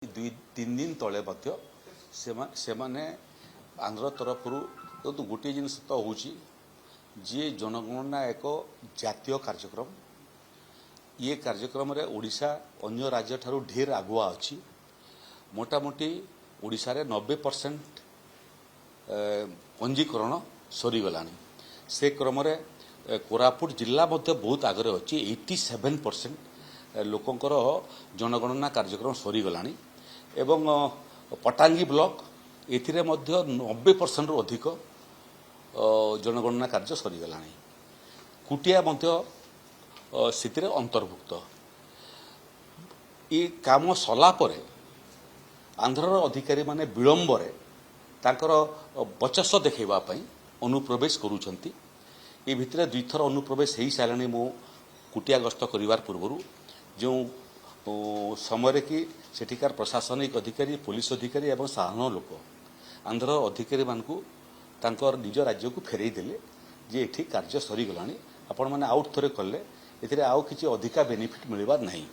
तीन दिन तले से आंध्र तरफ तो गोटे जिन तो हूँ जी जनगणना एक जातीय कार्यक्रम ये कार्यक्रम रे ओडिशा अन्य राज्य ठारू ढेर आगुआ अच्छी मोटामोटी ओडिशा रे 90% पंजीकरण सरीगला से क्रम कोरापुट जिला बहुत आगे अच्छी 87% लोकंकर जनगणना कार्यक्रम सरीगला एवं पटांगी ब्लॉक एथिरे मध्य 90% रु अधिक जनगणना कार्य सरीगला कुटिया से अंतर्भुक्त ये काम सला परे आंध्रर अधिकारी माने विलंबर तांकर बचस देखा अनुप्रवेश करुछंती ये भितर दुईथर अनुप्रवेश हो सारे मो कुटिया गस्त करिवार पूर्व जो समय कि सेठिकार प्रशासनिक अधिकारी पुलिस अधिकारी एवं साधारण लोक आंध्र अधिकारी मानकु तांकर निज राज्य को फेरई देले जे एठी कार्य सरीगलानी आपण माने आउट थरे कले एथिरे आउ किछि अधिका बेनिफिट मिलबार नहीं।